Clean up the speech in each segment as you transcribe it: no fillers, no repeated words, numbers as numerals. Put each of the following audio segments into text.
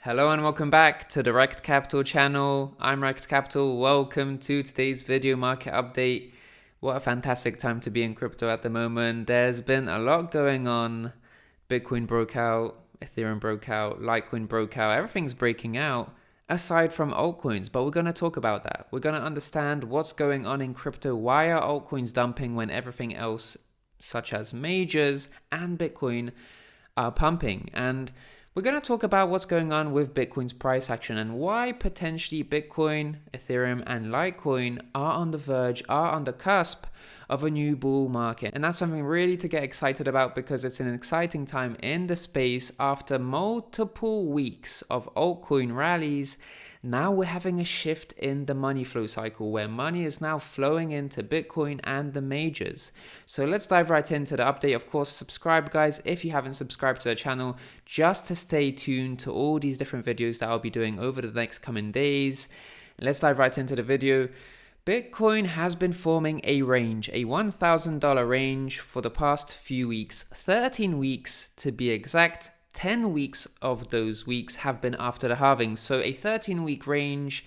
Hello and welcome back to the Rekt Capital channel. I'm Rekt Capital. Welcome to today's video market update. What a fantastic time to be in crypto at the moment. There's been a lot going on. Bitcoin broke out, Ethereum broke out, Litecoin broke out. Everything's breaking out aside from altcoins, but we're going to talk about that. We're going to understand what's going on in crypto. Why are altcoins dumping when everything else, such as majors and Bitcoin, are pumping? And we're going to talk about what's going on with Bitcoin's price action and why potentially Bitcoin, Ethereum, and Litecoin are on the verge, are on the cusp of a new bull market. And that's something really to get excited about because it's an exciting time in the space after multiple weeks of altcoin rallies. Now we're having a shift in the money flow cycle where money is now flowing into Bitcoin and the majors. So let's dive right into the update. Of course, subscribe guys if you haven't subscribed to the channel, just to stay tuned to all these different videos that I'll be doing over the next coming days. Let's dive right into the video. Bitcoin has been forming a range, a $1,000 range for the past few weeks, 13 weeks to be exact. 10 weeks of those weeks have been after the halving, so a 13-week range.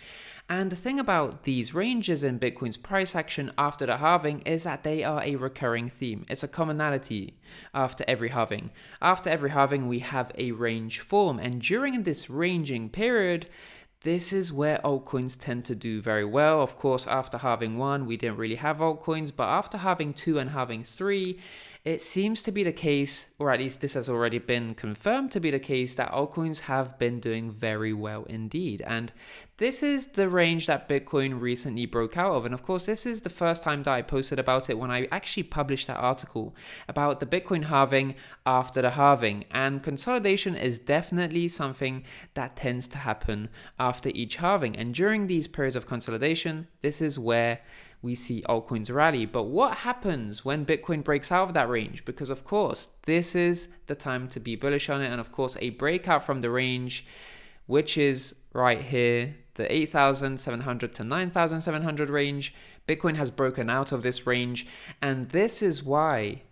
And the thing about these ranges in Bitcoin's price action after the halving is that they are a recurring theme. It's a commonality after every halving. After every halving, we have a range form, and during this ranging period, this is where altcoins tend to do very well. Of course, after halving 1, we didn't really have altcoins, but after halving 2 and halving 3, it seems to be the case, or at least this has already been confirmed to be the case, that altcoins have been doing very well indeed. And this is the range that Bitcoin recently broke out of. And of course, this is the first time that I posted about it when I actually published that article about the Bitcoin halving after the halving. And consolidation is definitely something that tends to happen after each halving. And during these periods of consolidation, this is where we see altcoins rally. But what happens when Bitcoin breaks out of that range? Because of course, this is the time to be bullish on it. And of course, a breakout from the range, which is right here, the 8,700 to 9,700 range. Bitcoin has broken out of this range. And this is why,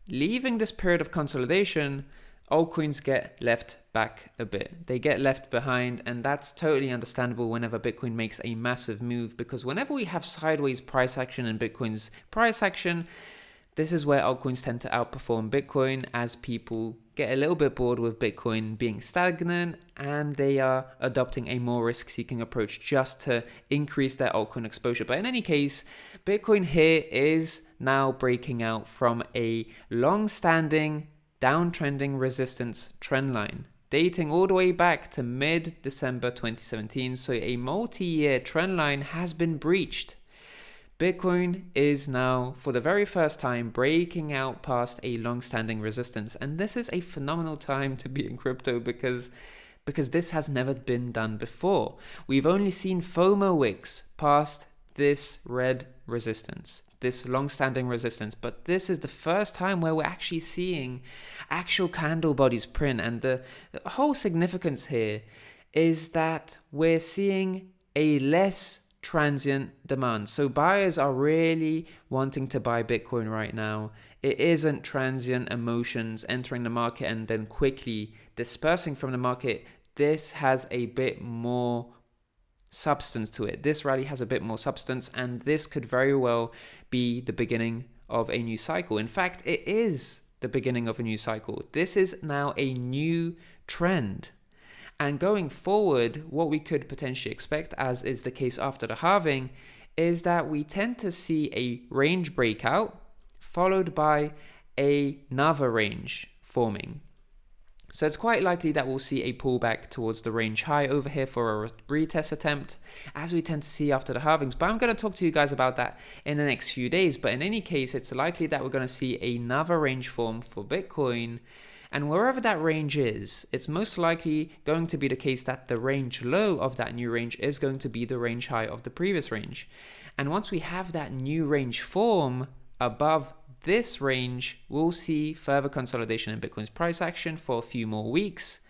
leaving this period of consolidation, altcoins get left back a bit. They get left behind, and that's totally understandable whenever Bitcoin makes a massive move, because whenever we have sideways price action in Bitcoin's price action, this is where altcoins tend to outperform Bitcoin as people get a little bit bored with Bitcoin being stagnant and they are adopting a more risk-seeking approach just to increase their altcoin exposure. But in any case, Bitcoin here is now breaking out from a long-standing downtrending resistance trend line dating all the way back to mid-December 2017. So a multi-year trend line has been breached. Bitcoin is now, for the very first time, breaking out past a long-standing resistance. And this is a phenomenal time to be in crypto because this has never been done before. We've only seen FOMO wicks past this red resistance, this long-standing resistance, but this is the first time where we're actually seeing actual candle bodies print. And the whole significance here is that we're seeing a less transient demand. So buyers are really wanting to buy Bitcoin right now. It isn't transient emotions entering the market and then quickly dispersing from the market. This has a bit more substance to it. This rally has a bit more substance, and this could very well be the beginning of a new cycle. In fact, it is the beginning of a new cycle. This is now a new trend. And going forward, what we could potentially expect, as is the case after the halving, is that we tend to see a range breakout followed by another range forming. So it's quite likely that we'll see a pullback towards the range high over here for a retest attempt, as we tend to see after the halvings. But I'm going to talk to you guys about that in the next few days. But in any case, it's likely that we're going to see another range form for Bitcoin. And wherever that range is, it's most likely going to be the case that the range low of that new range is going to be the range high of the previous range. And once we have that new range form above this range, we'll see further consolidation in Bitcoin's price action for a few more weeks,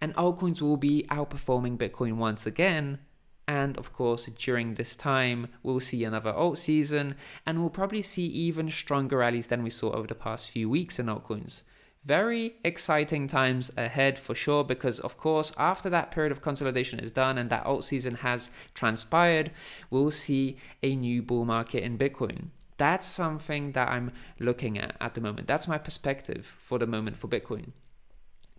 and altcoins will be outperforming Bitcoin once again. And of course, during this time, we'll see another alt season, and we'll probably see even stronger rallies than we saw over the past few weeks in altcoins. very exciting times ahead for sure, because of course after that period of consolidation is done and that alt season has transpired, we'll see a new bull market in Bitcoin. That's something that I'm looking at the moment. That's my perspective for the moment for Bitcoin.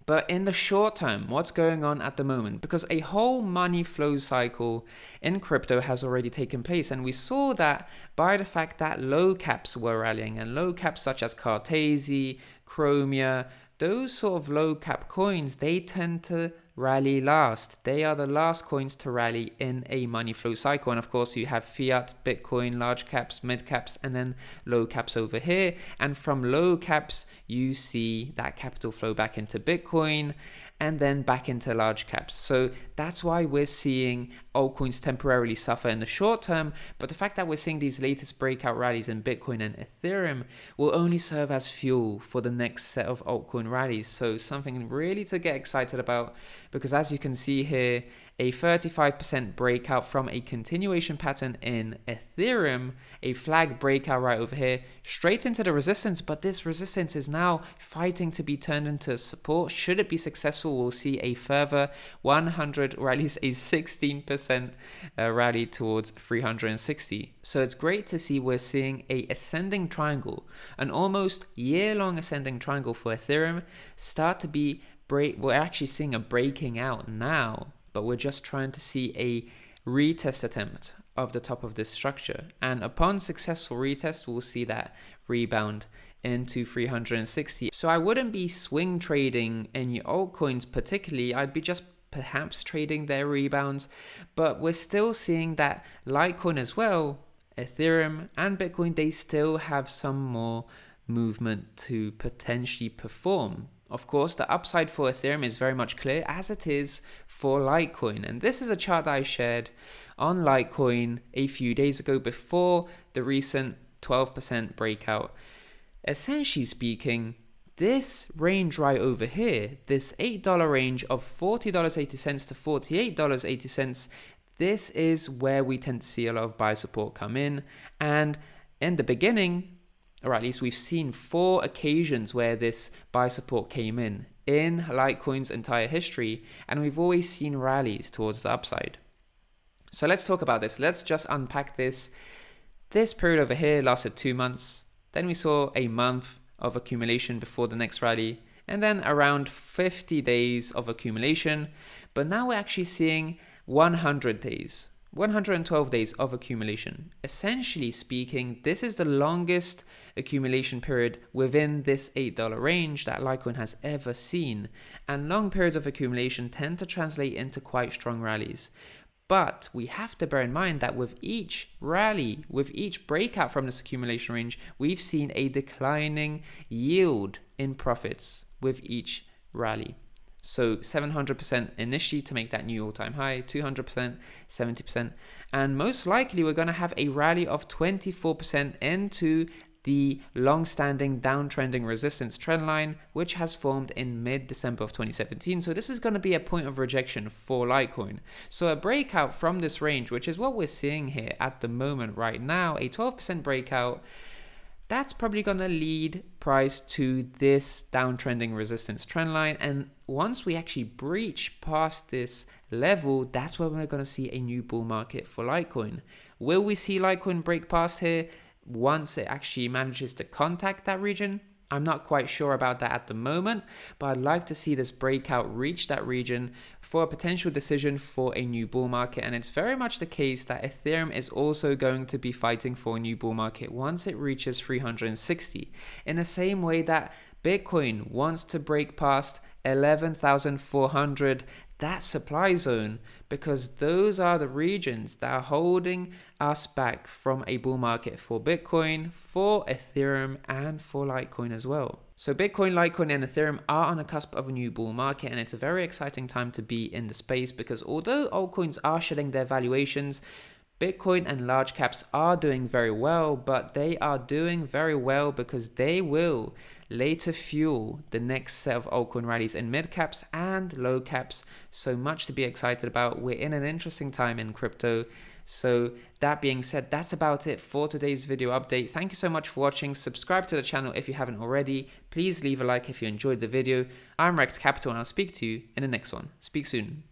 But in the short term, what's going on at the moment? Because a whole money flow cycle in crypto has already taken place. And we saw that by the fact that low caps were rallying, and low caps such as Cartesi, Chromia, those sort of low cap coins, they tend to rally last. They are the last coins to rally in a money flow cycle. And of course, you have fiat, Bitcoin, large caps, mid caps, and then low caps over here. And from low caps, you see that capital flow back into Bitcoin and then back into large caps. So that's why we're seeing altcoins temporarily suffer in the short term. But the fact that we're seeing these latest breakout rallies in Bitcoin and Ethereum will only serve as fuel for the next set of altcoin rallies. So something really to get excited about, because as you can see here, a 35% breakout from a continuation pattern in Ethereum, a flag breakout right over here, straight into the resistance, but this resistance is now fighting to be turned into support. Should it be successful, we'll see a further 100, or at least a 16% rally towards 360. So it's great to see we're seeing a ascending triangle, an almost year-long ascending triangle for Ethereum start to be we're actually seeing a breaking out now, but we're just trying to see a retest attempt of the top of this structure. And upon successful retest, we'll see that rebound into 360. So I wouldn't be swing trading any altcoins particularly. I'd be just perhaps trading their rebounds, but we're still seeing that Litecoin as well, Ethereum and Bitcoin, they still have some more movement to potentially perform. Of course, the upside for Ethereum is very much clear, as it is for Litecoin. And this is a chart that I shared on Litecoin a few days ago before the recent 12% breakout. Essentially speaking, this range right over here, this $8 range of $40.80 to $48.80, this is where we tend to see a lot of buy support come in. And in the beginning, or at least we've seen 4 occasions where this buy support came in Litecoin's entire history, and we've always seen rallies towards the upside. So let's talk about this. Let's just unpack this. This period over here lasted 2 months. Then we saw a month of accumulation before the next rally, and then around 50 days of accumulation. But now we're actually seeing 100 days. 112 days of accumulation. Essentially speaking, this is the longest accumulation period within this $8 range that Litecoin has ever seen. And long periods of accumulation tend to translate into quite strong rallies. But we have to bear in mind that with each rally, with each breakout from this accumulation range, we've seen a declining yield in profits with each rally. So 700% initially to make that new all-time high, 200%, 70%. And most likely we're going to have a rally of 24% into the long-standing downtrending resistance trendline, which has formed in mid-December of 2017. So this is going to be a point of rejection for Litecoin. So a breakout from this range, which is what we're seeing here at the moment right now, a 12% breakout, that's probably going to lead price to this downtrending resistance trendline. And once we actually breach past this level, that's where we're going to see a new bull market for Litecoin. Will we see Litecoin break past here once it actually manages to contact that region? I'm not quite sure about that at the moment, but I'd like to see this breakout reach that region for a potential decision for a new bull market. And it's very much the case that Ethereum is also going to be fighting for a new bull market once it reaches 360. In the same way that Bitcoin wants to break past 11,400, that supply zone, because those are the regions that are holding us back from a bull market for Bitcoin, for Ethereum, and for Litecoin as well. So Bitcoin, Litecoin, and Ethereum are on the cusp of a new bull market, and it's a very exciting time to be in the space, because although altcoins are shedding their valuations, Bitcoin and large caps are doing very well, but they are doing very well because they will later fuel the next set of altcoin rallies in mid caps and low caps. So much to be excited about. We're in an interesting time in crypto. So that being said, that's about it for today's video update. Thank you so much for watching. Subscribe to the channel if you haven't already. Please leave a like if you enjoyed the video. I'm Rekt Capital and I'll speak to you in the next one. Speak soon.